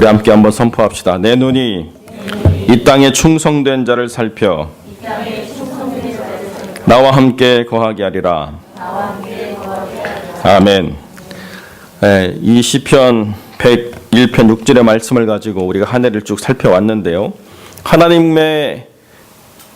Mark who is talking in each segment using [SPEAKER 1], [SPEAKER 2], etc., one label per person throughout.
[SPEAKER 1] 우리 함께 한번 선포합시다. 내 눈이 이 땅에 충성된 자를 살펴 나와 함께 거하게 하리라. 아멘. 이 시편 101편 6절의 말씀을 가지고 우리가 한 해를 쭉 살펴왔는데요. 하나님의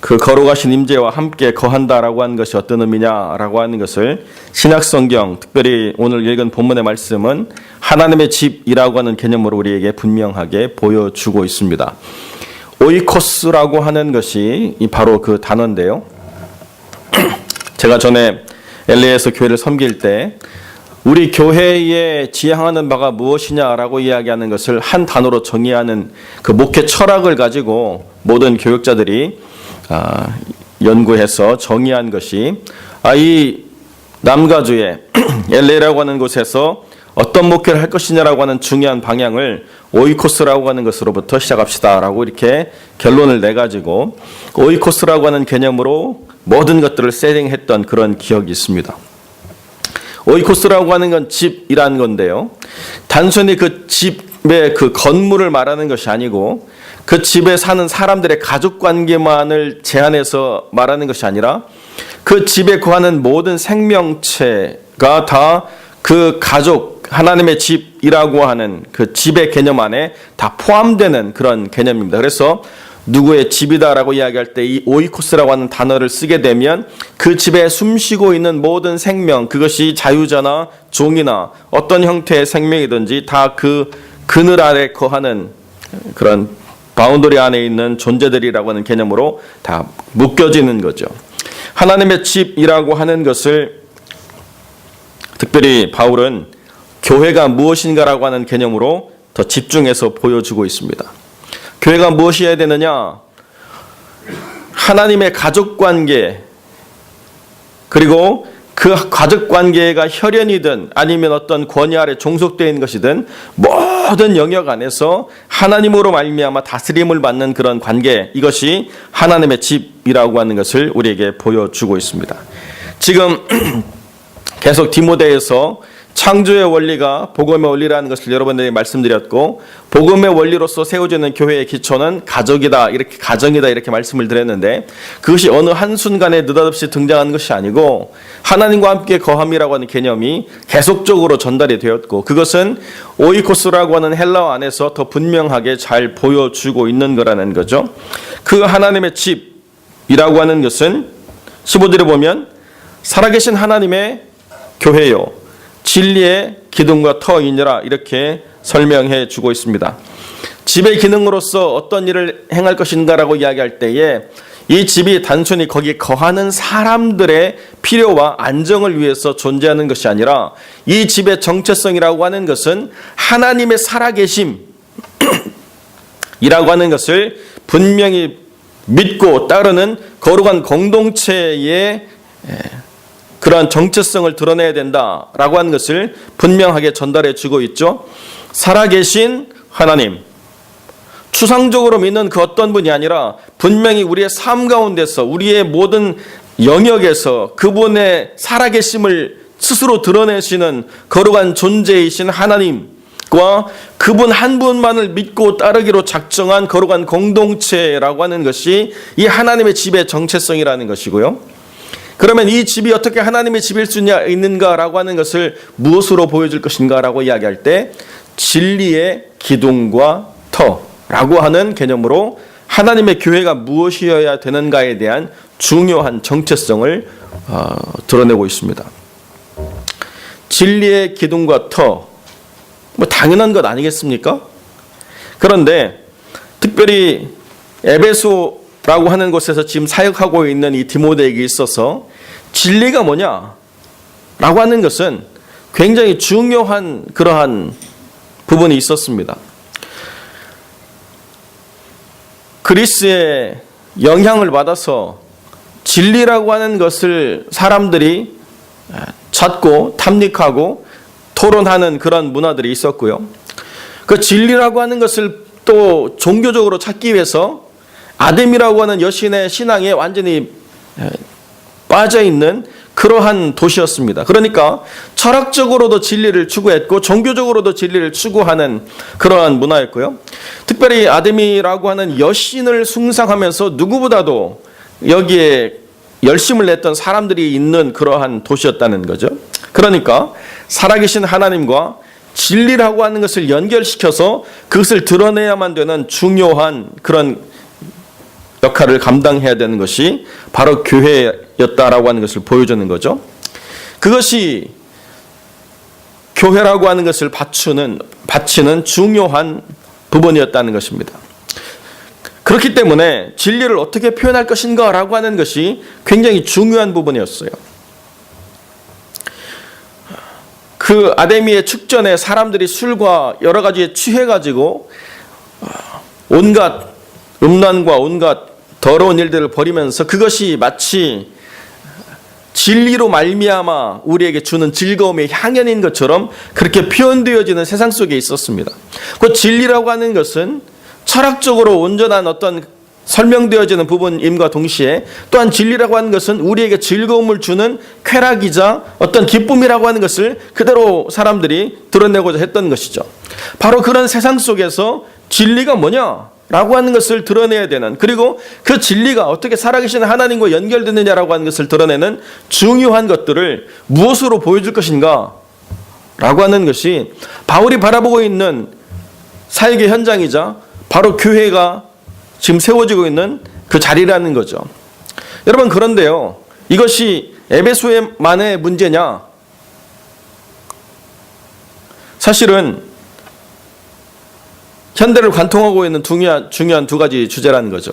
[SPEAKER 1] 그 거룩하신 임재와 함께 거한다라고 하는 것이 어떤 의미냐라고 하는 것을 신약성경, 특별히 오늘 읽은 본문의 말씀은 하나님의 집이라고 하는 개념으로 우리에게 분명하게 보여주고 있습니다. 오이코스라고 하는 것이 바로 그 단어인데요. 제가 전에 LA에서 교회를 섬길 때 우리 교회에 지향하는 바가 무엇이냐라고 이야기하는 것을 한 단어로 정의하는 그 목회 철학을 가지고 모든 교육자들이 연구해서 정의한 것이 이 남가주의 LA라고 하는 곳에서 어떤 목회를 할 것이냐라고 하는 중요한 방향을 오이코스라고 하는 것으로부터 시작합시다라고 이렇게 결론을 내가지고 오이코스라고 하는 개념으로 모든 것들을 세팅했던 그런 기억이 있습니다. 오이코스라고 하는 건 집이라는 건데요. 단순히 그 집의 그 건물을 말하는 것이 아니고 그 집에 사는 사람들의 가족관계만을 제한해서 말하는 것이 아니라 그 집에 거하는 모든 생명체가 다 그 가족, 하나님의 집이라고 하는 그 집의 개념 안에 다 포함되는 그런 개념입니다. 그래서 누구의 집이다라고 이야기할 때 이 오이코스라고 하는 단어를 쓰게 되면 그 집에 숨쉬고 있는 모든 생명, 그것이 자유자나 종이나 어떤 형태의 생명이든지 다 그 그늘 아래 거하는 그런 바운더리 안에 있는 존재들이라고 하는 개념으로 다 묶여지는 거죠. 하나님의 집이라고 하는 것을 특별히 바울은 교회가 무엇인가라고 하는 개념으로 더 집중해서 보여주고 있습니다. 교회가 무엇이어야 되느냐? 하나님의 가족관계, 그리고 그 가족관계가 혈연이든 아니면 어떤 권위 아래 종속되어 있는 것이든 모든 영역 안에서 하나님으로 말미암아 다스림을 받는 그런 관계, 이것이 하나님의 집이라고 하는 것을 우리에게 보여주고 있습니다. 지금 계속 디모데에서 창조의 원리가 복음의 원리라는 것을 여러분들에게 말씀드렸고, 복음의 원리로서 세워지는 교회의 기초는 가족이다, 이렇게 가정이다 이렇게 말씀을 드렸는데, 그것이 어느 한순간에 느닷없이 등장한 것이 아니고 하나님과 함께 거함이라고 하는 개념이 계속적으로 전달이 되었고, 그것은 오이코스라고 하는 헬라어 안에서 더 분명하게 잘 보여주고 있는 거라는 거죠. 그 하나님의 집이라고 하는 것은 15절에 보면 살아계신 하나님의 교회요 진리의 기둥과 터이니라, 이렇게 설명해 주고 있습니다. 집의 기능으로서 어떤 일을 행할 것인가라고 이야기할 때에 이 집이 단순히 거기 거하는 사람들의 필요와 안정을 위해서 존재하는 것이 아니라 이 집의 정체성이라고 하는 것은 하나님의 살아계심이라고 하는 것을 분명히 믿고 따르는 거룩한 공동체의 그러한 정체성을 드러내야 된다라고 하는 것을 분명하게 전달해 주고 있죠. 살아계신 하나님, 추상적으로 믿는 그 어떤 분이 아니라 분명히 우리의 삶 가운데서 우리의 모든 영역에서 그분의 살아계심을 스스로 드러내시는 거룩한 존재이신 하나님과 그분 한 분만을 믿고 따르기로 작정한 거룩한 공동체라고 하는 것이 이 하나님의 집의 정체성이라는 것이고요. 그러면 이 집이 어떻게 하나님의 집일 수 있는가라고 하는 것을 무엇으로 보여줄 것인가라고 이야기할 때 진리의 기둥과 터라고 하는 개념으로 하나님의 교회가 무엇이어야 되는가에 대한 중요한 정체성을 드러내고 있습니다. 진리의 기둥과 터, 당연한 것 아니겠습니까? 그런데 특별히 에베소라고 하는 곳에서 지금 사역하고 있는 이 디모데에게 있어서 진리가 뭐냐라고 하는 것은 굉장히 중요한 그러한 부분이 있었습니다. 그리스의 영향을 받아서 진리라고 하는 것을 사람들이 찾고 탐닉하고 토론하는 그런 문화들이 있었고요. 그 진리라고 하는 것을 또 종교적으로 찾기 위해서 아담이라고 하는 여신의 신앙에 완전히 빠져 있는 그러한 도시였습니다. 그러니까 철학적으로도 진리를 추구했고 종교적으로도 진리를 추구하는 그러한 문화였고요. 특별히 아데미라고 하는 여신을 숭상하면서 누구보다도 여기에 열심을 냈던 사람들이 있는 그러한 도시였다는 거죠. 그러니까 살아계신 하나님과 진리라고 하는 것을 연결시켜서 그것을 드러내야만 되는 중요한 그런 역할을 감당해야 되는 것이 바로 교회였다라고 하는 것을 보여주는 거죠. 그것이 교회라고 하는 것을 바치는 중요한 부분이었다는 것입니다. 그렇기 때문에 진리를 어떻게 표현할 것인가라고 하는 것이 굉장히 중요한 부분이었어요. 그 아데미의 축전에 사람들이 술과 여러 가지에 취해가지고 온갖 음란과 온갖 더러운 일들을 벌이면서 그것이 마치 진리로 말미암아 우리에게 주는 즐거움의 향연인 것처럼 그렇게 표현되어지는 세상 속에 있었습니다. 그 진리라고 하는 것은 철학적으로 온전한 어떤 설명되어지는 부분임과 동시에 또한 진리라고 하는 것은 우리에게 즐거움을 주는 쾌락이자 어떤 기쁨이라고 하는 것을 그대로 사람들이 드러내고자 했던 것이죠. 바로 그런 세상 속에서 진리가 뭐냐라고 하는 것을 드러내야 되는, 그리고 그 진리가 어떻게 살아계신 하나님과 연결되느냐라고 하는 것을 드러내는 중요한 것들을 무엇으로 보여줄 것인가 라고 하는 것이 바울이 바라보고 있는 사역의 현장이자 바로 교회가 지금 세워지고 있는 그 자리라는 거죠. 여러분, 그런데요, 이것이 에베소만의 문제냐? 사실은 현대를 관통하고 있는 중요한 두 가지 주제라는 거죠.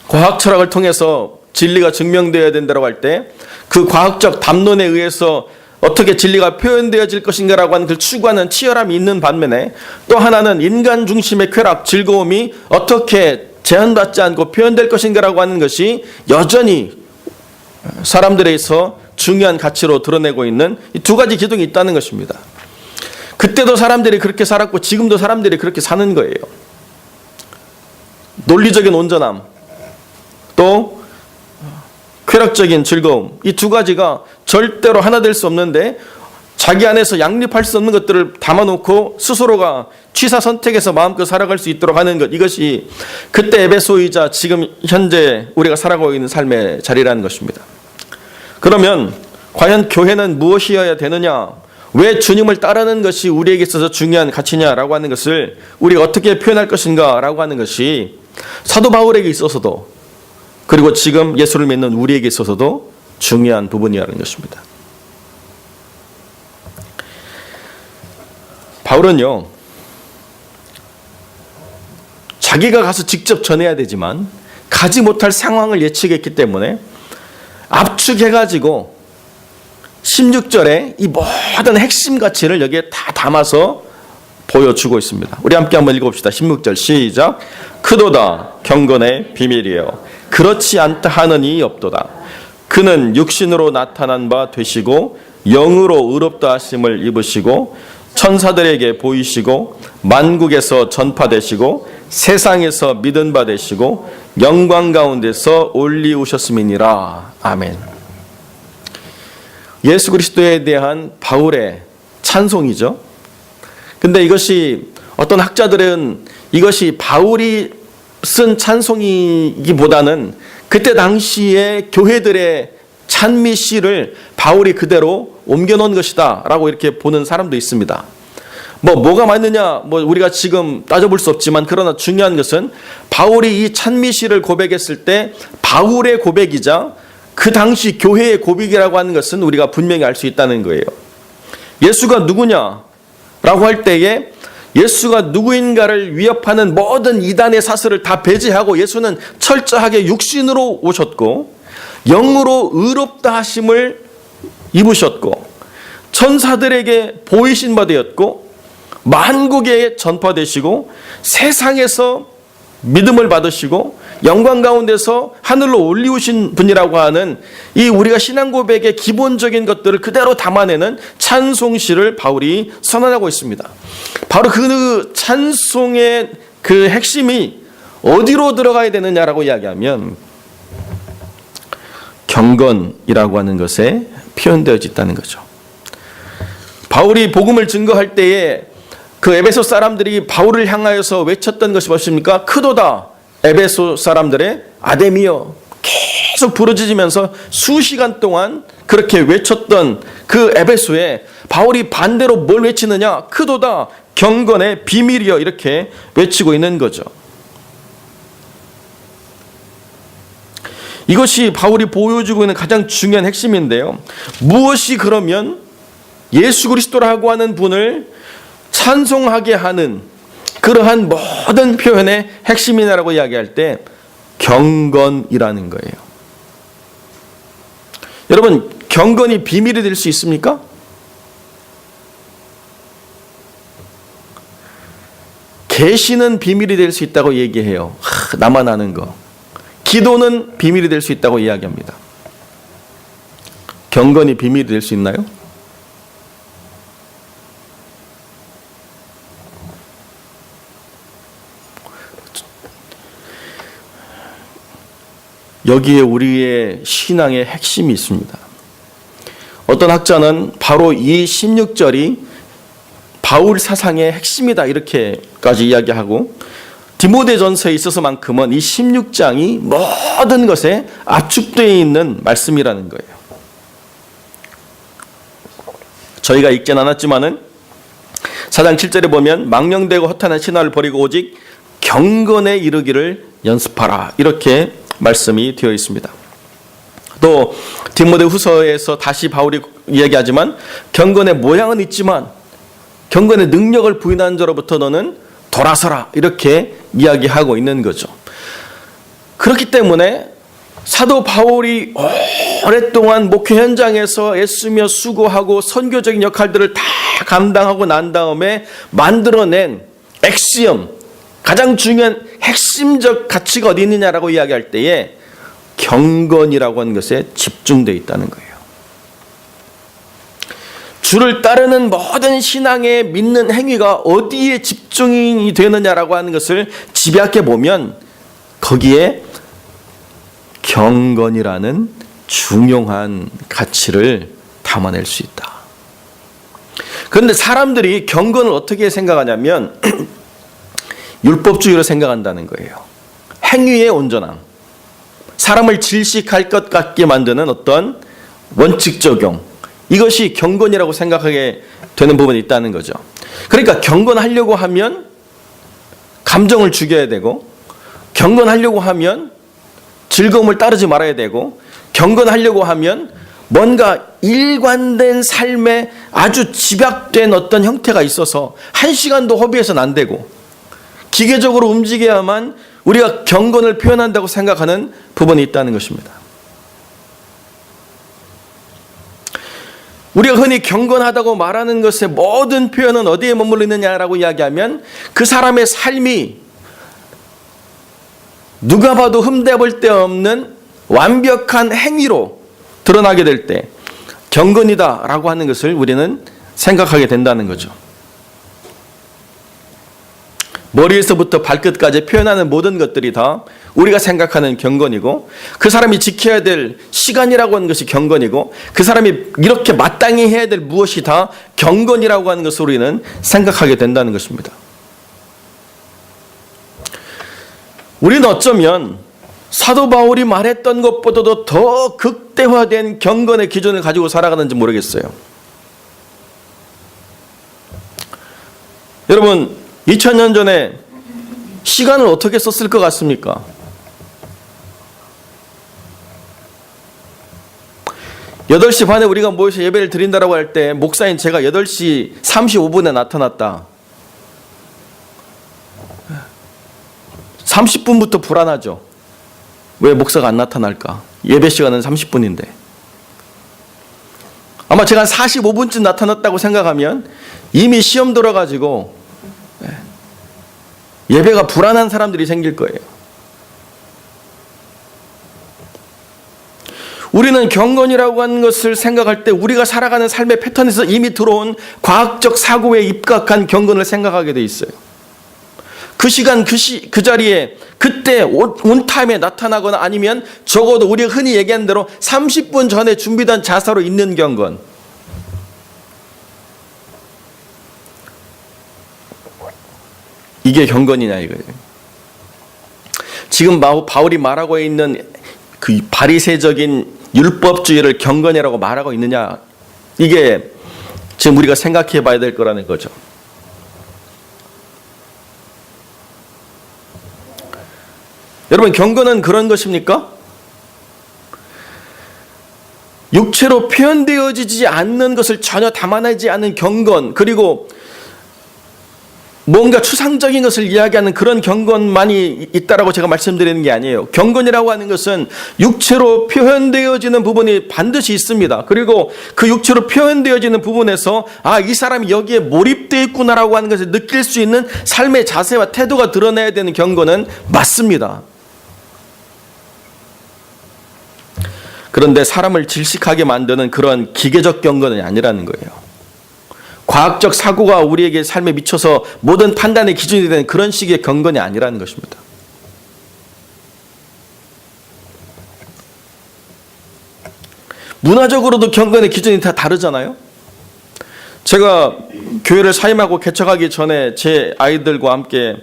[SPEAKER 1] 과학 철학을 통해서 진리가 증명되어야 된다고 할 때 그 과학적 담론에 의해서 어떻게 진리가 표현되어질 것인가라고 하는 그 추구하는 치열함이 있는 반면에, 또 하나는 인간 중심의 쾌락, 즐거움이 어떻게 제한받지 않고 표현될 것인가라고 하는 것이 여전히 사람들에게서 중요한 가치로 드러내고 있는 이 두 가지 기둥이 있다는 것입니다. 그때도 사람들이 그렇게 살았고 지금도 사람들이 그렇게 사는 거예요. 논리적인 온전함, 또 쾌락적인 즐거움, 이 두 가지가 절대로 하나 될 수 없는데 자기 안에서 양립할 수 없는 것들을 담아놓고 스스로가 취사 선택해서 마음껏 살아갈 수 있도록 하는 것, 이것이 그때 에베소이자 지금 현재 우리가 살아가고 있는 삶의 자리라는 것입니다. 그러면 과연 교회는 무엇이어야 되느냐, 왜 주님을 따르는 것이 우리에게 있어서 중요한 가치냐라고 하는 것을 우리가 어떻게 표현할 것인가라고 하는 것이 사도 바울에게 있어서도, 그리고 지금 예수를 믿는 우리에게 있어서도 중요한 부분이라는 것입니다. 바울은요, 자기가 가서 직접 전해야 되지만 가지 못할 상황을 예측했기 때문에 압축해가지고 16절에 이 모든 핵심 가치를 여기에 다 담아서 보여주고 있습니다. 우리 함께 한번 읽어봅시다. 16절 시작. 크도다 경건의 비밀이에요. 그렇지 않다 하는 이 없도다. 그는 육신으로 나타난 바 되시고 영으로 의롭다 하심을 입으시고 천사들에게 보이시고 만국에서 전파되시고 세상에서 믿은 바 되시고 영광 가운데서 올리우셨음이니라. 아멘. 예수 그리스도에 대한 바울의 찬송이죠. 근데 이것이 어떤 학자들은 이것이 바울이 쓴 찬송이기보다는 그때 당시에 교회들의 찬미시를 바울이 그대로 옮겨놓은 것이다 라고 이렇게 보는 사람도 있습니다. 뭐가 맞느냐 우리가 지금 따져볼 수 없지만, 그러나 중요한 것은 바울이 이 찬미시를 고백했을 때 바울의 고백이자 그 당시 교회의 고백이라고 하는 것은 우리가 분명히 알 수 있다는 거예요. 예수가 누구냐라고 할 때에 예수가 누구인가를 위협하는 모든 이단의 사슬을 다 배제하고 예수는 철저하게 육신으로 오셨고 영으로 의롭다 하심을 입으셨고 천사들에게 보이신 바 되었고 만국에 전파되시고 세상에서 믿음을 받으시고 영광 가운데서 하늘로 올리우신 분이라고 하는 이 우리가 신앙 고백의 기본적인 것들을 그대로 담아내는 찬송시를 바울이 선언하고 있습니다. 바로 그 찬송의 그 핵심이 어디로 들어가야 되느냐라고 이야기하면 경건이라고 하는 것에 표현되어 있다는 거죠. 바울이 복음을 증거할 때에 그 에베소 사람들이 바울을 향하여서 외쳤던 것이 무엇입니까? 크도다 에베소 사람들의 아데미여, 계속 부르짖으면서 수시간 동안 그렇게 외쳤던 그 에베소에 바울이 반대로 뭘 외치느냐? 크도다 경건의 비밀이여, 이렇게 외치고 있는 거죠. 이것이 바울이 보여주고 있는 가장 중요한 핵심인데요. 무엇이 그러면 예수 그리스도라고 하는 분을 찬송하게 하는 그러한 모든 표현의 핵심이라고 이야기할 때 경건이라는 거예요. 여러분, 경건이 비밀이 될 수 있습니까? 계시는 비밀이 될 수 있다고 얘기해요. 나만 아는 거. 기도는 비밀이 될 수 있다고 이야기합니다. 경건이 비밀이 될 수 있나요? 여기에 우리의 신앙의 핵심이 있습니다. 어떤 학자는 바로 이 16절이 바울 사상의 핵심이다 이렇게까지 이야기하고, 디모데전서에 있어서만큼은 이 16장이 모든 것에 압축되어 있는 말씀이라는 거예요. 저희가 읽진 않았지만은 4장 7절에 보면 망령되고 허탄한 신화를 버리고 오직 경건에 이르기를 연습하라, 이렇게 말씀이 되어 있습니다. 또 디모데 후서에서 다시 바울이 이야기하지만 경건의 모양은 있지만 경건의 능력을 부인하는 자로부터 너는 돌아서라, 이렇게 이야기하고 있는 거죠. 그렇기 때문에 사도 바울이 오랫동안 목회 현장에서 애쓰며 수고하고 선교적인 역할들을 다 감당하고 난 다음에 만들어낸 엑시엄, 가장 중요한 핵심적 가치가 어디 있느냐라고 이야기할 때에 경건이라고 하는 것에 집중되어 있다는 거예요. 주를 따르는 모든 신앙의 믿는 행위가 어디에 집중이 되느냐라고 하는 것을 집약해 보면 거기에 경건이라는 중요한 가치를 담아낼 수 있다. 그런데 사람들이 경건을 어떻게 생각하냐면 율법주의로 생각한다는 거예요. 행위의 온전함, 사람을 질식할 것 같게 만드는 어떤 원칙 적용, 이것이 경건이라고 생각하게 되는 부분이 있다는 거죠. 그러니까 경건하려고 하면 감정을 죽여야 되고, 경건하려고 하면 즐거움을 따르지 말아야 되고, 경건하려고 하면 뭔가 일관된 삶에 아주 집약된 어떤 형태가 있어서 한 시간도 허비해서는 안 되고, 기계적으로 움직여야만 우리가 경건을 표현한다고 생각하는 부분이 있다는 것입니다. 우리가 흔히 경건하다고 말하는 것의 모든 표현은 어디에 머물러 있느냐라고 이야기하면 그 사람의 삶이 누가 봐도 흠잡을 데 없는 완벽한 행위로 드러나게 될 때 경건이다라고 하는 것을 우리는 생각하게 된다는 거죠. 머리에서부터 발끝까지 표현하는 모든 것들이 다 우리가 생각하는 경건이고, 그 사람이 지켜야 될 시간이라고 하는 것이 경건이고, 그 사람이 이렇게 마땅히 해야 될 무엇이 다 경건이라고 하는 것을 우리는 생각하게 된다는 것입니다. 우리는 어쩌면 사도 바울이 말했던 것보다도 더 극대화된 경건의 기준을 가지고 살아가는지 모르겠어요. 여러분, 2000년 전에 시간을 어떻게 썼을 것 같습니까? 여덟 시 반에 우리가 모여서 예배를 드린다라고 할 때 목사인 제가 8시 35분에 나타났다. 30분부터 불안하죠. 왜 목사가 안 나타날까? 예배 시간은 30분인데. 아마 제가 한 45분쯤 나타났다고 생각하면 이미 시험 들어가지고 예배가 불안한 사람들이 생길 거예요. 우리는 경건이라고 하는 것을 생각할 때 우리가 살아가는 삶의 패턴에서 이미 들어온 과학적 사고에 입각한 경건을 생각하게 돼 있어요. 그 시간 그 자리에 그때 온 타임에 나타나거나 아니면 적어도 우리가 흔히 얘기하는 대로 30분 전에 준비된 자세로 있는 경건. 이게 경건이냐 이거예요. 지금 바울이 말하고 있는 그 바리새적인 율법주의를 경건이라고 말하고 있느냐, 이게 지금 우리가 생각해 봐야 될 거라는 거죠. 여러분, 경건은 그런 것입니까? 육체로 표현되어지지 않는 것을 전혀 담아내지 않는 경건, 그리고 뭔가 추상적인 것을 이야기하는 그런 경건만이 있다라고 제가 말씀드리는 게 아니에요. 경건이라고 하는 것은 육체로 표현되어지는 부분이 반드시 있습니다. 그리고 그 육체로 표현되어지는 부분에서 이 사람이 여기에 몰입되어 있구나라고 하는 것을 느낄 수 있는 삶의 자세와 태도가 드러나야 되는 경건은 맞습니다. 그런데 사람을 질식하게 만드는 그런 기계적 경건은 아니라는 거예요. 과학적 사고가 우리에게 삶에 미쳐서 모든 판단의 기준이 되는 그런 식의 경건이 아니라는 것입니다. 문화적으로도 경건의 기준이 다 다르잖아요. 제가 교회를 사임하고 개척하기 전에 제 아이들과 함께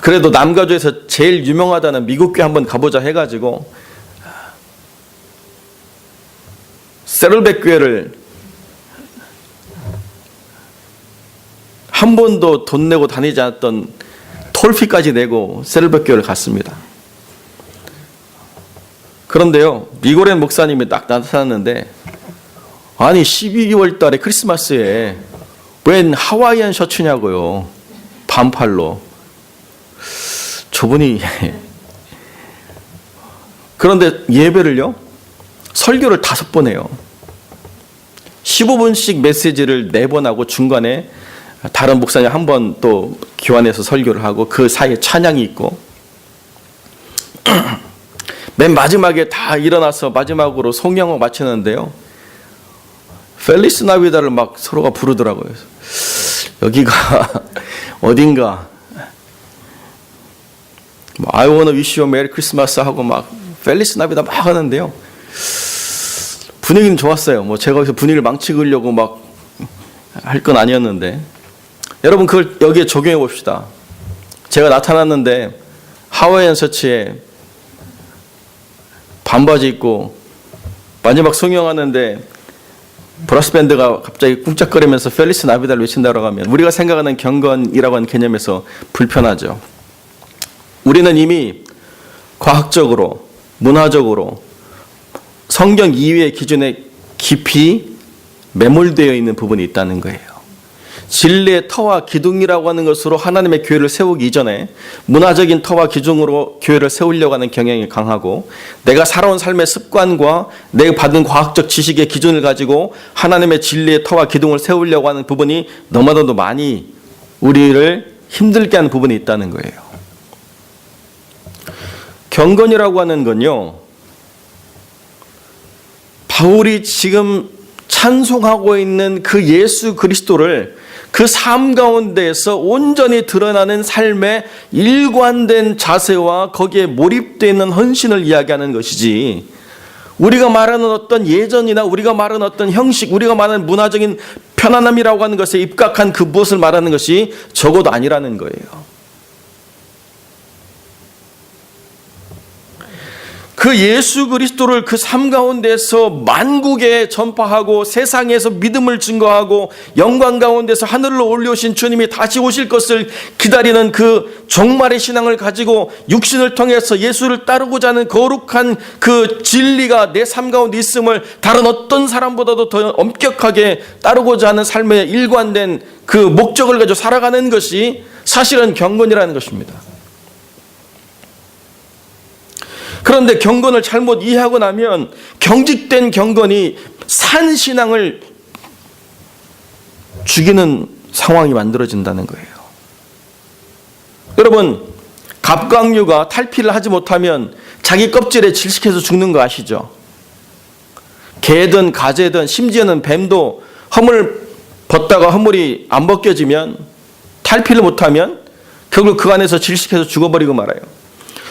[SPEAKER 1] 그래도 남가주에서 제일 유명하다는 미국 교회 한번 가보자 해가지고 세럴백 교회를 한 번도 돈 내고 다니지 않았던 톨피까지 내고 세럴백 교회를 갔습니다. 그런데요, 리고렌 목사님이 딱 나타났는데, 아니 12월 달에 크리스마스에 웬 하와이안 셔츠냐고요, 반팔로. 저분이 그런데 예배를요, 설교를 5번 해요. 15분씩 메시지를 4번 하고 중간에 다른 목사님 한 번 또 교환해서 설교를 하고 그 사이에 찬양이 있고 맨 마지막에 다 일어나서 마지막으로 송영을 마치는데요, 펠리스 나비다를 막 서로가 부르더라고요. 여기가 어딘가 I wanna wish you a Merry Christmas 하고 막 펠리스 나비다 막 하는데요, 분위기는 좋았어요. 뭐 제가 여기서 분위기를 망치려고 막 할 건 아니었는데, 여러분 그걸 여기에 적용해 봅시다. 제가 나타났는데 하와이안 셔츠에 반바지 입고 마지막 송영하는데 브라스 밴드가 갑자기 쿵짝거리면서 펠리스 나비다를 외친다고 하면 우리가 생각하는 경건이라고 하는 개념에서 불편하죠. 우리는 이미 과학적으로, 문화적으로 성경 이외의 기준에 깊이 매몰되어 있는 부분이 있다는 거예요. 진리의 터와 기둥이라고 하는 것으로 하나님의 교회를 세우기 이전에 문화적인 터와 기둥으로 교회를 세우려고 하는 경향이 강하고, 내가 살아온 삶의 습관과 내가 받은 과학적 지식의 기준을 가지고 하나님의 진리의 터와 기둥을 세우려고 하는 부분이 너무나도 많이 우리를 힘들게 하는 부분이 있다는 거예요. 경건이라고 하는 건요, 바울이 지금 찬송하고 있는 그 예수 그리스도를 그 삶 가운데에서 온전히 드러나는 삶의 일관된 자세와 거기에 몰입되어 있는 헌신을 이야기하는 것이지, 우리가 말하는 어떤 예전이나 우리가 말하는 어떤 형식, 우리가 말하는 문화적인 편안함이라고 하는 것에 입각한 그 무엇을 말하는 것이 적어도 아니라는 거예요. 그 예수 그리스도를 그 삶 가운데서 만국에 전파하고 세상에서 믿음을 증거하고 영광 가운데서 하늘로 올려오신 주님이 다시 오실 것을 기다리는 그 종말의 신앙을 가지고 육신을 통해서 예수를 따르고자 하는 거룩한 그 진리가 내 삶 가운데 있음을 다른 어떤 사람보다도 더 엄격하게 따르고자 하는 삶의 일관된 그 목적을 가지고 살아가는 것이 사실은 경건이라는 것입니다. 그런데 경건을 잘못 이해하고 나면 경직된 경건이 산 신앙을 죽이는 상황이 만들어진다는 거예요. 여러분, 갑각류가 탈피를 하지 못하면 자기 껍질에 질식해서 죽는 거 아시죠? 개든 가재든 심지어는 뱀도 허물 벗다가 허물이 안 벗겨지면, 탈피를 못하면 결국 그 안에서 질식해서 죽어버리고 말아요.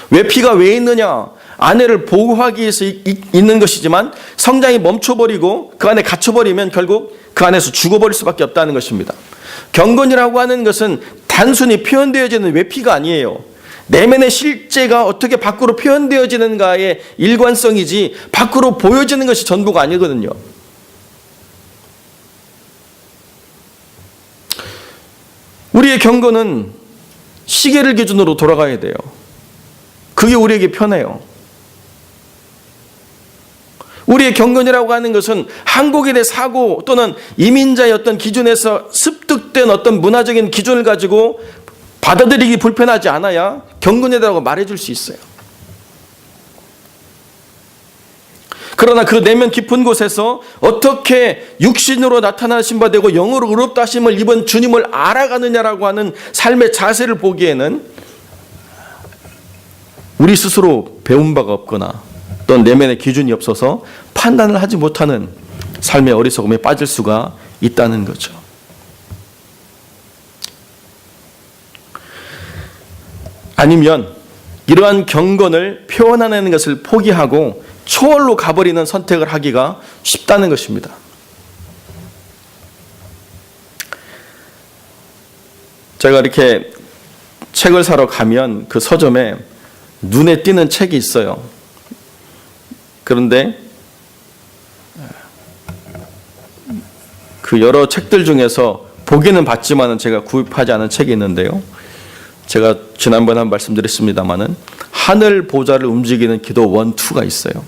[SPEAKER 1] 외피가 왜 있느냐? 아내를 보호하기 위해서 있는 것이지만 성장이 멈춰버리고 그 안에 갇혀버리면 결국 그 안에서 죽어버릴 수밖에 없다는 것입니다. 경건이라고 하는 것은 단순히 표현되어지는 외피가 아니에요. 내면의 실제가 어떻게 밖으로 표현되어지는가의 일관성이지 밖으로 보여지는 것이 전부가 아니거든요. 우리의 경건은 시계를 기준으로 돌아가야 돼요. 그게 우리에게 편해요. 우리의 경건이라고 하는 것은 한국인의 사고 또는 이민자의 어떤 기준에서 습득된 어떤 문화적인 기준을 가지고 받아들이기 불편하지 않아야 경건이라고 말해줄 수 있어요. 그러나 그 내면 깊은 곳에서 어떻게 육신으로 나타나신 바 되고 영으로 의롭다 하심을 입은 주님을 알아가느냐라고 하는 삶의 자세를 보기에는 우리 스스로 배운 바가 없거나 또는 내면의 기준이 없어서 판단을 하지 못하는 삶의 어리석음에 빠질 수가 있다는 거죠. 아니면 이러한 경건을 표현하는 것을 포기하고 초월로 가버리는 선택을 하기가 쉽다는 것입니다. 제가 이렇게 책을 사러 가면 그 서점에 눈에 띄는 책이 있어요. 그런데 그 여러 책들 중에서 보기는 봤지만은 제가 구입하지 않은 책이 있는데요. 제가 지난번에 한 말씀드렸습니다마는 하늘 보좌를 움직이는 기도 1, 2가 있어요.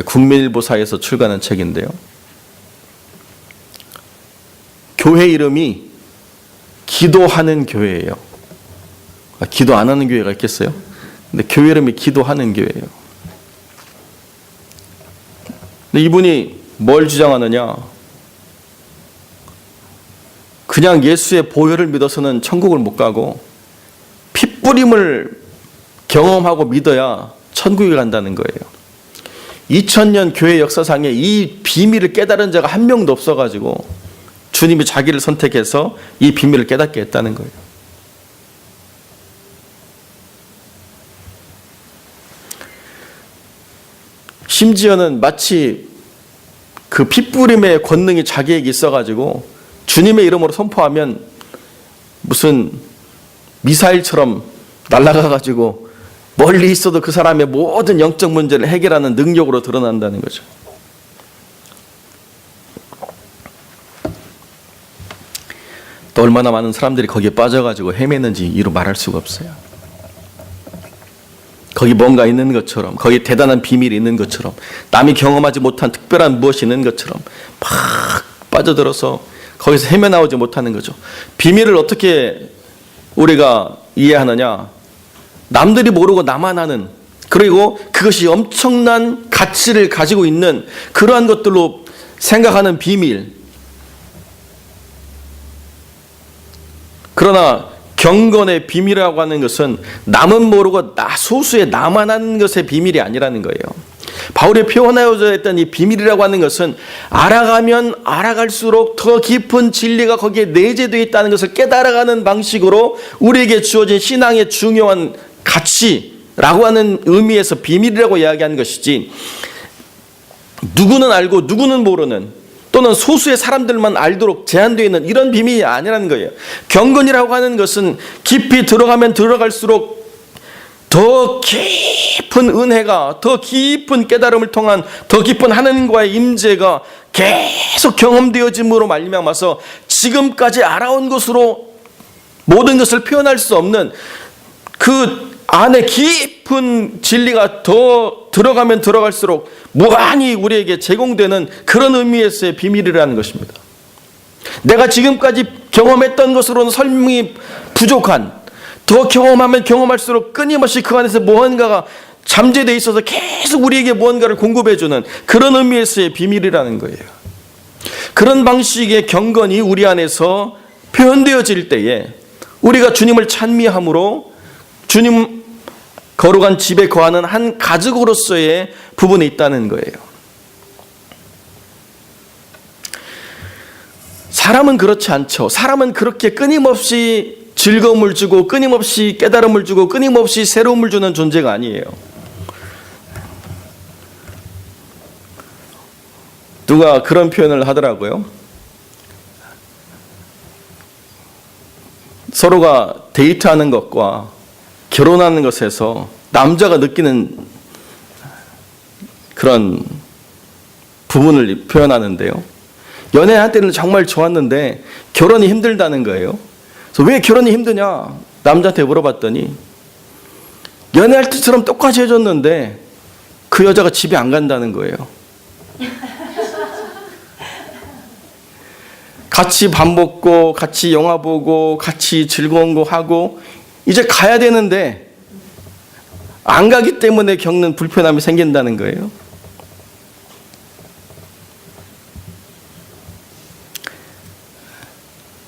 [SPEAKER 1] 국민일보사에서 출간한 책인데요. 교회 이름이 기도하는 교회예요. 기도 안 하는 교회가 있겠어요? 근데 교회 이름이 기도하는 교회예요. 근데 이분이 뭘 주장하느냐? 그냥 예수의 보혈을 믿어서는 천국을 못 가고 핏부림을 경험하고 믿어야 천국에 간다는 거예요. 2000년 교회 역사상에 이 비밀을 깨달은 자가 한 명도 없어가지고 주님이 자기를 선택해서 이 비밀을 깨닫게 했다는 거예요. 심지어는 마치 그 핏부림의 권능이 자기에게 있어가지고 주님의 이름으로 선포하면 무슨 미사일처럼 날아가가지고 멀리 있어도 그 사람의 모든 영적 문제를 해결하는 능력으로 드러난다는 거죠. 또 얼마나 많은 사람들이 거기에 빠져가지고 헤매는지 이루 말할 수가 없어요. 거기 뭔가 있는 것처럼, 거기 대단한 비밀이 있는 것처럼, 남이 경험하지 못한 특별한 무엇이 있는 것처럼 막 빠져들어서 거기서 헤매나오지 못하는 거죠. 비밀을 어떻게 우리가 이해하느냐? 남들이 모르고 나만 아는, 그리고 그것이 엄청난 가치를 가지고 있는 그러한 것들로 생각하는 비밀. 그러나 경건의 비밀이라고 하는 것은 남은 모르고 소수의 나만 아는 것의 비밀이 아니라는 거예요. 바울이 표현하여져 있던 이 비밀이라고 하는 것은 알아가면 알아갈수록 더 깊은 진리가 거기에 내재되어 있다는 것을 깨달아가는 방식으로 우리에게 주어진 신앙의 중요한 가치라고 하는 의미에서 비밀이라고 이야기하는 것이지, 누구는 알고 누구는 모르는 또는 소수의 사람들만 알도록 제한되어 있는 이런 비밀이 아니라는 거예요. 경건이라고 하는 것은 깊이 들어가면 들어갈수록 더 깊은 은혜가, 더 깊은 깨달음을 통한 더 깊은 하나님과의 임재가 계속 경험되어짐으로 말미암아서 지금까지 알아온 것으로 모든 것을 표현할 수 없는 그 안에 깊은 진리가 더 들어가면 들어갈수록 무한히 우리에게 제공되는 그런 의미에서의 비밀이라는 것입니다. 내가 지금까지 경험했던 것으로는 설명이 부족한, 더 경험하면 경험할수록 끊임없이 그 안에서 무언가가 잠재되어 있어서 계속 우리에게 무언가를 공급해주는 그런 의미에서의 비밀이라는 거예요. 그런 방식의 경건이 우리 안에서 표현되어질 때에 우리가 주님을 찬미함으로 주님 거룩한 집에 거하는 한 가족으로서의 부분이 있다는 거예요. 사람은 그렇지 않죠. 사람은 그렇게 끊임없이 즐거움을 주고 끊임없이 깨달음을 주고 끊임없이 새로움을 주는 존재가 아니에요. 누가 그런 표현을 하더라고요. 서로가 데이트하는 것과 결혼하는 것에서 남자가 느끼는 그런 부분을 표현하는데요. 연애할 때는 정말 좋았는데 결혼이 힘들다는 거예요. 그래서 왜 결혼이 힘드냐? 남자한테 물어봤더니 연애할 때처럼 똑같이 해줬는데 그 여자가 집에 안 간다는 거예요. 같이 밥 먹고 같이 영화 보고 같이 즐거운 거 하고 이제 가야 되는데 안 가기 때문에 겪는 불편함이 생긴다는 거예요.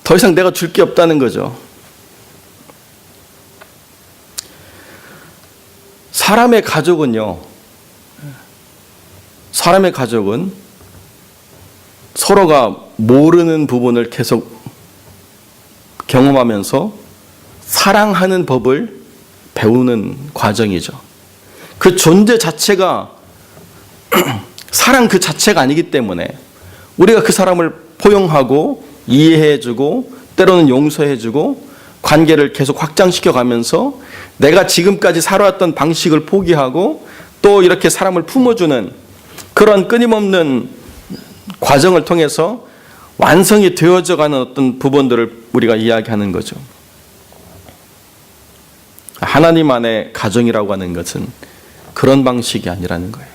[SPEAKER 1] 더 이상 내가 줄 게 없다는 거죠. 사람의 가족은 서로가 모르는 부분을 계속 경험하면서 사랑하는 법을 배우는 과정이죠. 그 존재 자체가 사랑 그 자체가 아니기 때문에 우리가 그 사람을 포용하고 이해해주고 때로는 용서해주고 관계를 계속 확장시켜 가면서 내가 지금까지 살아왔던 방식을 포기하고 또 이렇게 사람을 품어주는 그런 끊임없는 과정을 통해서 완성이 되어져 가는 어떤 부분들을 우리가 이야기하는 거죠. 하나님 안의 가정이라고 하는 것은 그런 방식이 아니라는 거예요.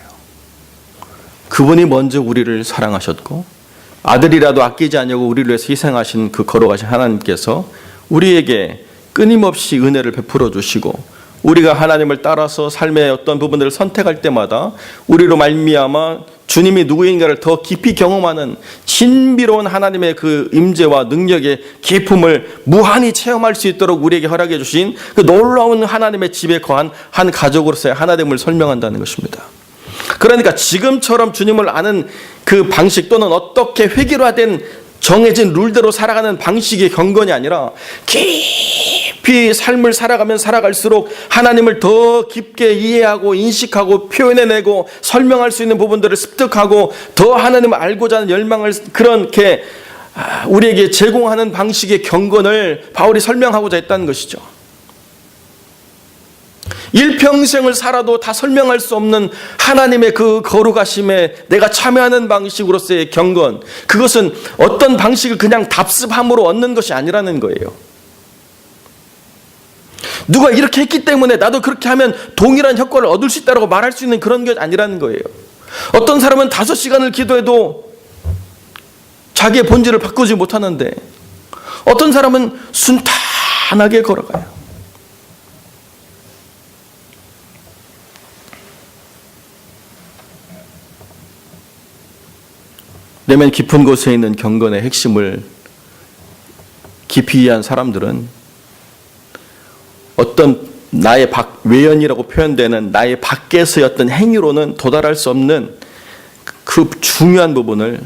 [SPEAKER 1] 그분이 먼저 우리를 사랑하셨고 아들이라도 아끼지 않냐고 우리를 위해서 희생하신 그 거룩하신 하나님께서 우리에게 끊임없이 은혜를 베풀어 주시고 우리가 하나님을 따라서 삶의 어떤 부분들을 선택할 때마다 우리로 말미암아 주님이 누구인가를 더 깊이 경험하는 신비로운 하나님의 그 임재와 능력의 기쁨을 무한히 체험할 수 있도록 우리에게 허락해 주신 그 놀라운 하나님의 집에 거한 한 가족으로서의 하나됨을 설명한다는 것입니다. 그러니까 지금처럼 주님을 아는 그 방식 또는 어떻게 획일화된 정해진 룰대로 살아가는 방식의 경건이 아니라 깊이 삶을 살아가면 살아갈수록 하나님을 더 깊게 이해하고 인식하고 표현해내고 설명할 수 있는 부분들을 습득하고 더 하나님을 알고자 하는 열망을 그렇게 우리에게 제공하는 방식의 경건을 바울이 설명하고자 했다는 것이죠. 일평생을 살아도 다 설명할 수 없는 하나님의 그 거룩하심에 내가 참여하는 방식으로서의 경건, 그것은 어떤 방식을 그냥 답습함으로 얻는 것이 아니라는 거예요. 누가 이렇게 했기 때문에 나도 그렇게 하면 동일한 효과를 얻을 수 있다고 말할 수 있는 그런 게 아니라는 거예요. 어떤 사람은 5시간을 기도해도 자기의 본질을 바꾸지 못하는데 어떤 사람은 순탄하게 걸어가요. 내면 깊은 곳에 있는 경건의 핵심을 깊이 이해한 사람들은 어떤 나의 외연이라고 표현되는 나의 밖에서의 어떤 행위로는 도달할 수 없는 그 중요한 부분을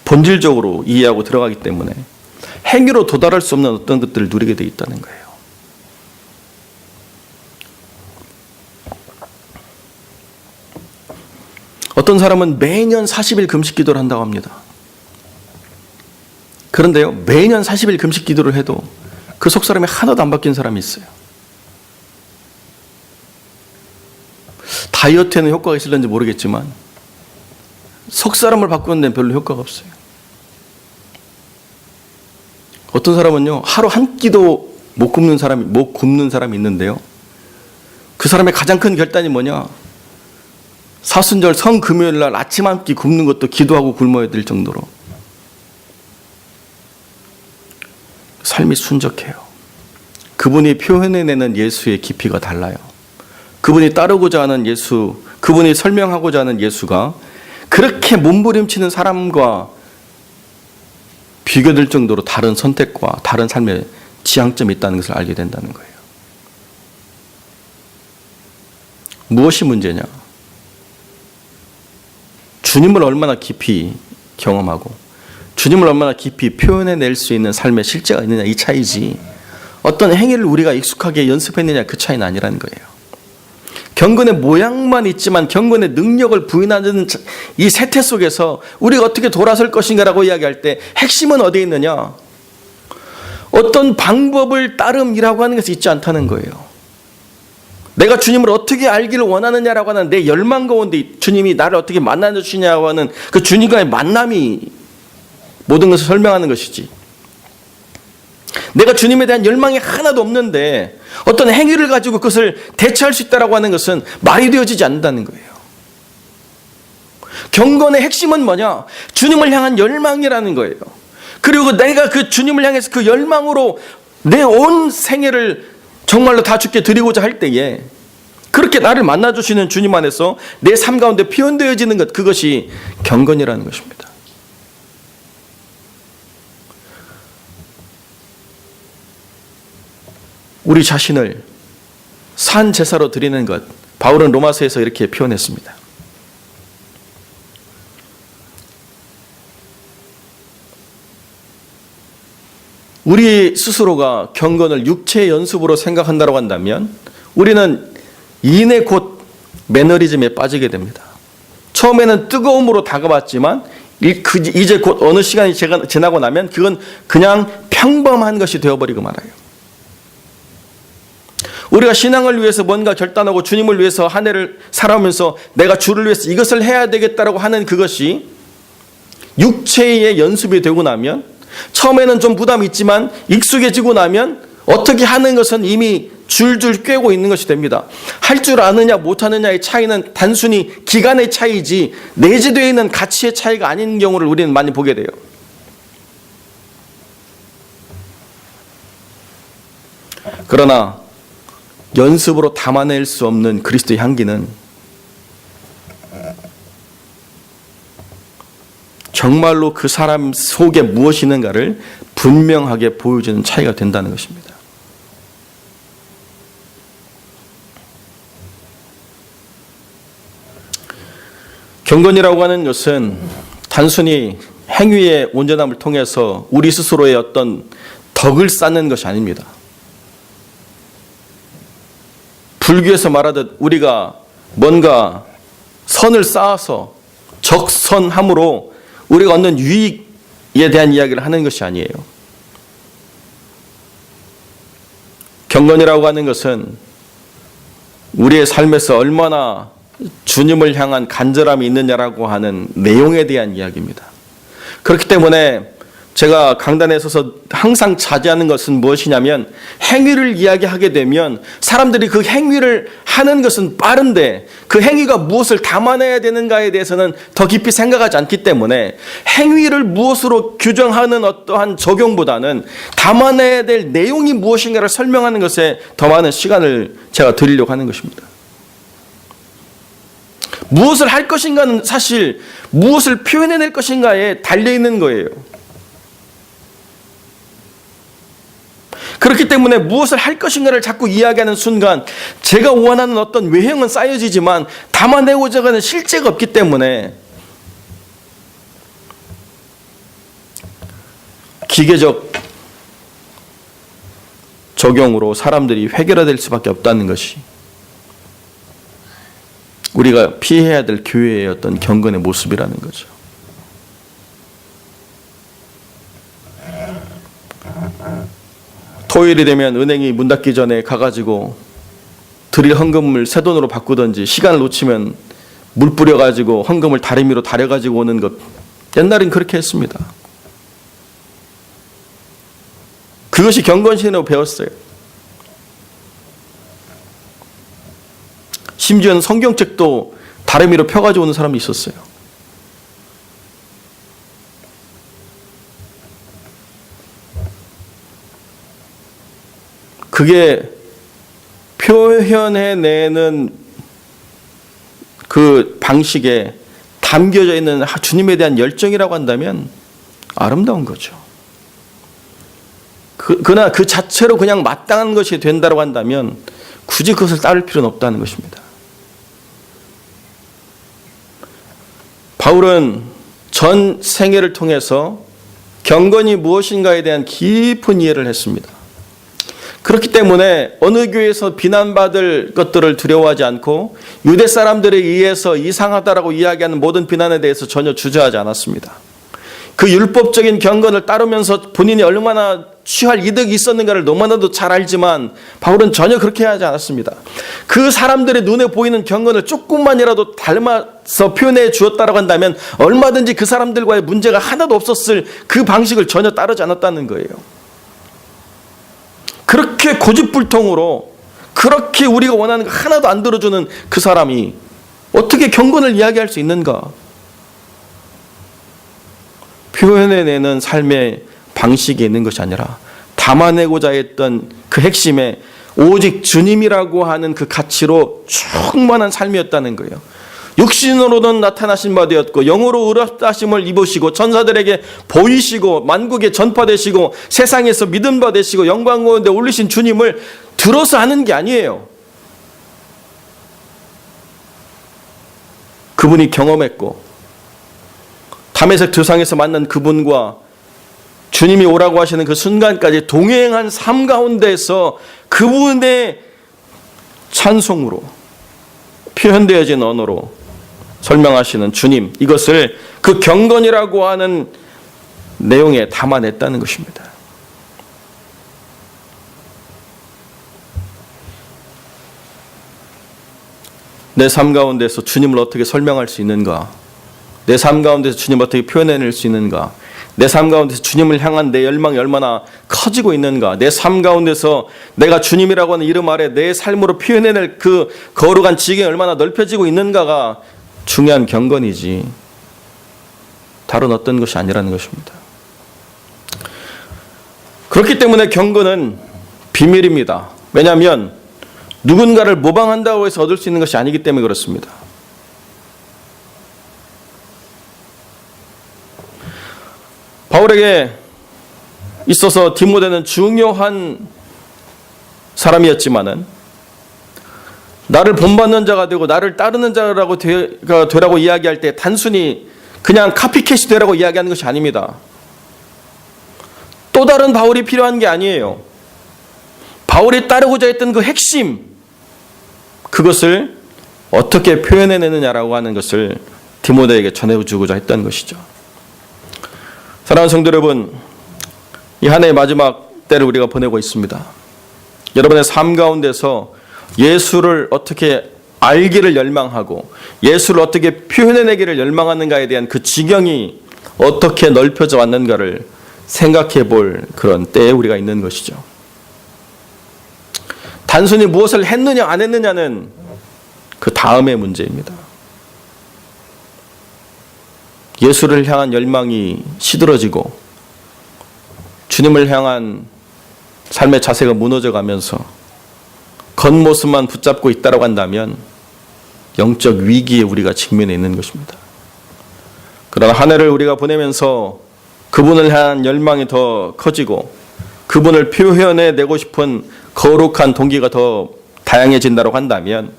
[SPEAKER 1] 본질적으로 이해하고 들어가기 때문에 행위로 도달할 수 없는 어떤 것들을 누리게 되어 있다는 거예요. 어떤 사람은 매년 40일 금식 기도를 한다고 합니다. 그런데요, 매년 40일 금식 기도를 해도 그 속사람이 하나도 안 바뀐 사람이 있어요. 다이어트에는 효과가 있을는지 모르겠지만 속사람을 바꾸는 데는 별로 효과가 없어요. 어떤 사람은요, 하루 한 끼도 못 굶는 사람이 있는데요. 그 사람의 가장 큰 결단이 뭐냐? 사순절 성금요일 날 아침 한 끼 굶는 것도 기도하고 굶어야 될 정도로 삶이 순적해요. 그분이 표현해내는 예수의 깊이가 달라요. 그분이 따르고자 하는 예수, 그분이 설명하고자 하는 예수가 그렇게 몸부림치는 사람과 비교될 정도로 다른 선택과 다른 삶의 지향점이 있다는 것을 알게 된다는 거예요. 무엇이 문제냐? 주님을 얼마나 깊이 경험하고 주님을 얼마나 깊이 표현해낼 수 있는 삶의 실제가 있느냐, 이 차이지, 어떤 행위를 우리가 익숙하게 연습했느냐, 그 차이는 아니라는 거예요. 경건의 모양만 있지만 경건의 능력을 부인하는 이 세태 속에서 우리가 어떻게 돌아설 것인가라고 이야기할 때 핵심은 어디에 있느냐? 어떤 방법을 따름이라고 하는 것이 있지 않다는 거예요. 내가 주님을 어떻게 알기를 원하느냐라고 하는 내 열망 가운데 주님이 나를 어떻게 만나 주시냐고 하는 그 주님과의 만남이 모든 것을 설명하는 것이지, 내가 주님에 대한 열망이 하나도 없는데 어떤 행위를 가지고 그것을 대체할 수 있다라고 하는 것은 말이 되어지지 않는다는 거예요. 경건의 핵심은 뭐냐? 주님을 향한 열망이라는 거예요. 그리고 내가 그 주님을 향해서 그 열망으로 내 온 생애를 정말로 다 주께 드리고자 할 때에 그렇게 나를 만나주시는 주님 안에서 내 삶 가운데 표현되어지는 것, 그것이 경건이라는 것입니다. 우리 자신을 산 제사로 드리는 것, 바울은 로마서에서 이렇게 표현했습니다. 우리 스스로가 경건을 육체의 연습으로 생각한다고 한다면 우리는 이내 곧 매너리즘에 빠지게 됩니다. 처음에는 뜨거움으로 다가왔지만 이제 곧 어느 시간이 지나고 나면 그건 그냥 평범한 것이 되어버리고 말아요. 우리가 신앙을 위해서 뭔가 결단하고 주님을 위해서 한 해를 살아오면서 내가 주를 위해서 이것을 해야 되겠다라고 하는 그것이 육체의 연습이 되고 나면, 처음에는 좀 부담이 있지만 익숙해지고 나면 어떻게 하는 것은 이미 줄줄 꿰고 있는 것이 됩니다. 할 줄 아느냐 못하느냐의 차이는 단순히 기간의 차이지 내재되어 있는 가치의 차이가 아닌 경우를 우리는 많이 보게 돼요. 그러나 연습으로 담아낼 수 없는 그리스도의 향기는 정말로 그 사람 속에 무엇이 있는가를 분명하게 보여주는 차이가 된다는 것입니다. 경건이라고 하는 것은 단순히 행위의 온전함을 통해서 우리 스스로의 어떤 덕을 쌓는 것이 아닙니다. 불교에서 말하듯 우리가 뭔가 선을 쌓아서 적선함으로 우리가 얻는 유익에 대한 이야기를 하는 것이 아니에요. 경건이라고 하는 것은 우리의 삶에서 얼마나 주님을 향한 간절함이 있느냐라고 하는 내용에 대한 이야기입니다. 그렇기 때문에 제가 강단에 서서 항상 자제하는 것은 무엇이냐면, 행위를 이야기하게 되면 사람들이 그 행위를 하는 것은 빠른데 그 행위가 무엇을 담아내야 되는가에 대해서는 더 깊이 생각하지 않기 때문에 행위를 무엇으로 규정하는 어떠한 적용보다는 담아내야 될 내용이 무엇인가를 설명하는 것에 더 많은 시간을 제가 드리려고 하는 것입니다. 무엇을 할 것인가는 사실 무엇을 표현해낼 것인가에 달려있는 거예요. 그렇기 때문에 무엇을 할 것인가를 자꾸 이야기하는 순간 제가 원하는 어떤 외형은 쌓여지지만 담아내고자 하는 실제가 없기 때문에 기계적 적용으로 사람들이 획일화될 수밖에 없다는 것이 우리가 피해야 될 교회의 어떤 경건의 모습이라는 거죠. 토요일이 되면 은행이 문 닫기 전에 가가지고 드릴 헌금을 새 돈으로 바꾸든지, 시간을 놓치면 물 뿌려가지고 헌금을 다리미로 다려가지고 오는 것, 옛날엔 그렇게 했습니다. 그것이 경건신이라고 배웠어요. 심지어는 성경책도 다리미로 펴가지고 오는 사람이 있었어요. 그게 표현해내는 그 방식에 담겨져 있는 주님에 대한 열정이라고 한다면 아름다운 거죠. 그러나 그 자체로 그냥 마땅한 것이 된다고 한다면 굳이 그것을 따를 필요는 없다는 것입니다. 바울은 전 생애를 통해서 경건이 무엇인가에 대한 깊은 이해를 했습니다. 그렇기 때문에 어느 교회에서 비난받을 것들을 두려워하지 않고 유대 사람들에 의해서 이상하다라고 이야기하는 모든 비난에 대해서 전혀 주저하지 않았습니다. 그 율법적인 경건을 따르면서 본인이 얼마나 취할 이득이 있었는가를 너무나도 잘 알지만 바울은 전혀 그렇게 하지 않았습니다. 그 사람들의 눈에 보이는 경건을 조금만이라도 닮아서 표현해 주었다고 한다면 얼마든지 그 사람들과의 문제가 하나도 없었을 그 방식을 전혀 따르지 않았다는 거예요. 그렇게 고집불통으로 그렇게 우리가 원하는 거 하나도 안 들어주는 그 사람이 어떻게 경건을 이야기할 수 있는가? 표현해내는 삶의 방식이 있는 것이 아니라 담아내고자 했던 그 핵심에 오직 주님이라고 하는 그 가치로 충만한 삶이었다는 거예요. 육신으로는 나타나신 바 되었고 영으로 의롭다심을 입으시고 천사들에게 보이시고 만국에 전파되시고 세상에서 믿음 바 되시고 영광 가운데 올리신 주님을 들어서 하는 게 아니에요. 그분이 경험했고 담에색 두상에서 만난 그분과 주님이 오라고 하시는 그 순간까지 동행한 삶 가운데서 그분의 찬송으로 표현되어진 언어로 설명하시는 주님, 이것을 그 경건이라고 하는 내용에 담아냈다는 것입니다. 내 삶 가운데서 주님을 어떻게 설명할 수 있는가? 내 삶 가운데서 주님을 어떻게 표현해낼 수 있는가? 내 삶 가운데서 주님을 향한 내 열망이 얼마나 커지고 있는가? 내 삶 가운데서 내가 주님이라고 하는 이름 아래 내 삶으로 표현해낼 그 거룩한 지경이 얼마나 넓혀지고 있는가가 중요한 경건이지 다른 어떤 것이 아니라는 것입니다. 그렇기 때문에 경건은 비밀입니다. 왜냐하면 누군가를 모방한다고 해서 얻을 수 있는 것이 아니기 때문에 그렇습니다. 바울에게 있어서 디모데는 중요한 사람이었지만은 나를 본받는 자가 되고 나를 따르는 자라고 되라고 이야기할 때 단순히 그냥 카피캣이 되라고 이야기하는 것이 아닙니다. 또 다른 바울이 필요한 게 아니에요. 바울이 따르고자 했던 그 핵심, 그것을 어떻게 표현해내느냐라고 하는 것을 디모데에게 전해주고자 했던 것이죠. 사랑하는 성도 여러분, 이 한 해의 마지막 때를 우리가 보내고 있습니다. 여러분의 삶 가운데서 예수를 어떻게 알기를 열망하고 예수를 어떻게 표현해내기를 열망하는가에 대한 그 지경이 어떻게 넓혀져 왔는가를 생각해 볼 그런 때에 우리가 있는 것이죠. 단순히 무엇을 했느냐 안 했느냐는 그 다음의 문제입니다. 예수를 향한 열망이 시들어지고 주님을 향한 삶의 자세가 무너져 가면서 겉모습만 붙잡고 있다고 한다면 영적 위기에 우리가 직면해 있는 것입니다. 그러나 한 해를 우리가 보내면서 그분을 향한 열망이 더 커지고 그분을 표현해내고 싶은 거룩한 동기가 더 다양해진다고 한다면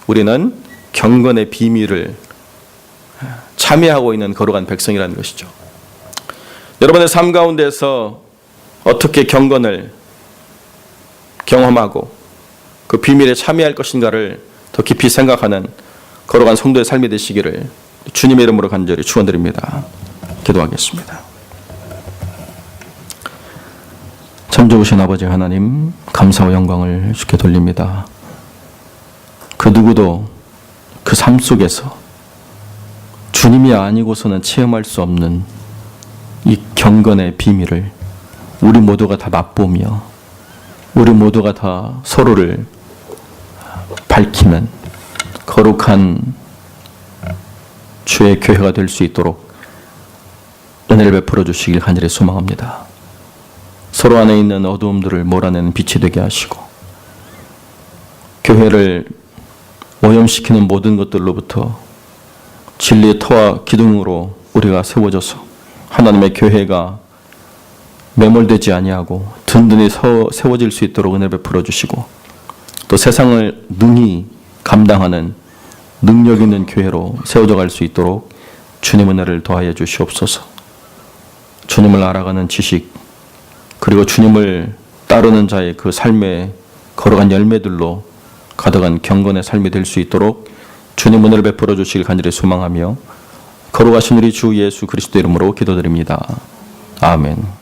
[SPEAKER 1] 우리는 경건의 비밀을 참여하고 있는 거룩한 백성이라는 것이죠. 여러분의 삶 가운데서 어떻게 경건을 경험하고 그 비밀에 참여할 것인가를 더 깊이 생각하는 거룩한 성도의 삶이 되시기를 주님의 이름으로 간절히 축원드립니다. 기도하겠습니다. 참 좋으신 아버지 하나님, 감사와 영광을 주께 돌립니다. 그 누구도 그 삶 속에서 주님이 아니고서는 체험할 수 없는 이 경건의 비밀을 우리 모두가 다 맛보며 우리 모두가 다 서로를 밝히면 거룩한 주의 교회가 될 수 있도록 은혜를 베풀어 주시길 간절히 소망합니다. 서로 안에 있는 어두움들을 몰아내는 빛이 되게 하시고 교회를 오염시키는 모든 것들로부터 진리의 터와 기둥으로 우리가 세워져서 하나님의 교회가 매몰되지 아니하고 든든히 세워질 수 있도록 은혜 베풀어 주시고 또 세상을 능히 감당하는 능력 있는 교회로 세워져 갈 수 있도록 주님 은혜를 더하여 주시옵소서. 주님을 알아가는 지식, 그리고 주님을 따르는 자의 그 삶에 걸어간 열매들로 가득한 경건의 삶이 될 수 있도록 주님 은혜를 베풀어 주시길 간절히 소망하며 거룩하신 우리 주 예수 그리스도 이름으로 기도드립니다. 아멘.